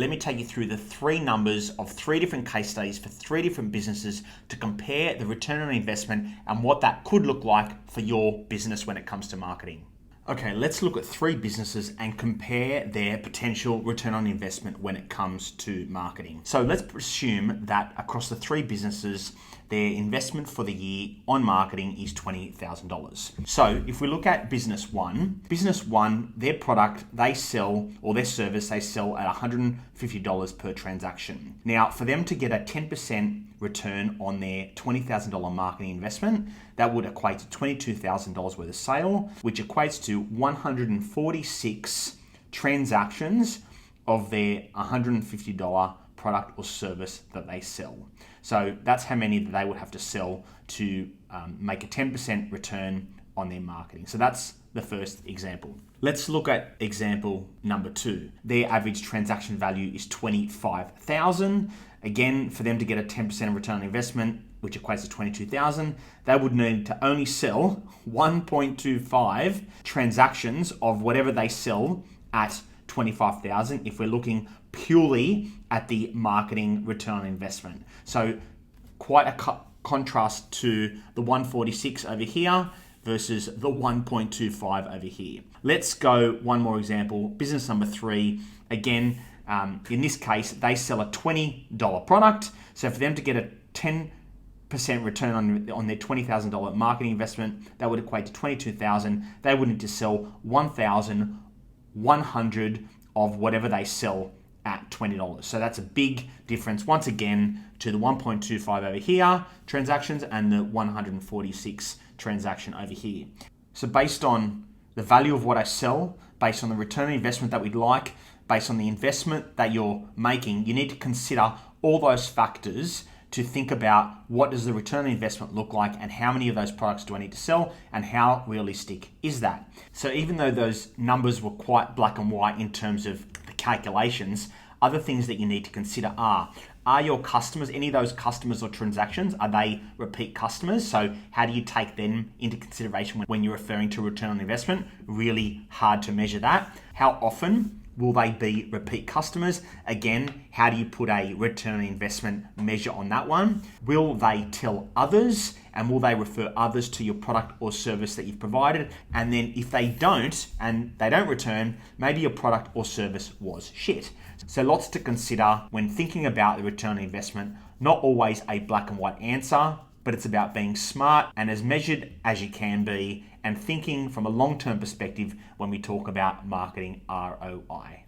let me take you through the three numbers of three different case studies for three different businesses to compare the return on investment and what that could look like for your business when it comes to marketing. Okay, let's look at three businesses and compare their potential return on investment when it comes to marketing. So let's assume that across the three businesses, their investment for the year on marketing is $20,000. So if we look at business one, their product they sell, or their service they sell at $150 per transaction. Now, for them to get a 10% return on their $20,000 marketing investment, that would equate to $22,000 worth of sale, which equates to 146 transactions of their $150 product or service that they sell. So that's how many that they would have to sell to make a 10% return on their marketing. So that's the first example. Let's look at example number two. Their average transaction value is $25,000. Again, for them to get a 10% return on investment, which equates to $22,000, they would need to only sell 1.25 transactions of whatever they sell at $25,000 if we're looking purely at the marketing return on investment. So quite a contrast to the 146 over here versus the 1.25 over here. Let's go one more example. Business number three. Again, in this case, they sell a $20 product. So for them to get a 10% return on their $20,000 marketing investment, that would equate to $22,000. They would need to sell 1,100 of whatever they sell at $20. So that's a big difference, once again, to the 1.25 over here transactions and the 146 transaction over here. So based on the value of what I sell, based on the return on investment that we'd like, based on the investment that you're making, you need to consider all those factors to think about what does the return on investment look like and how many of those products do I need to sell and how realistic is that. So even though those numbers were quite black and white in terms of the calculations, other things that you need to consider are your customers, any of those customers or transactions, are they repeat customers? So how do you take them into consideration when you're referring to return on investment? Really hard to measure that. How often will they be repeat customers? Again, how do you put a return on investment measure on that one? Will they tell others, and will they refer others to your product or service that you've provided? And then if they don't, and they don't return, maybe your product or service was shit. So lots to consider when thinking about the return on investment. Not always a black and white answer, but it's about being smart and as measured as you can be and thinking from a long-term perspective when we talk about marketing ROI.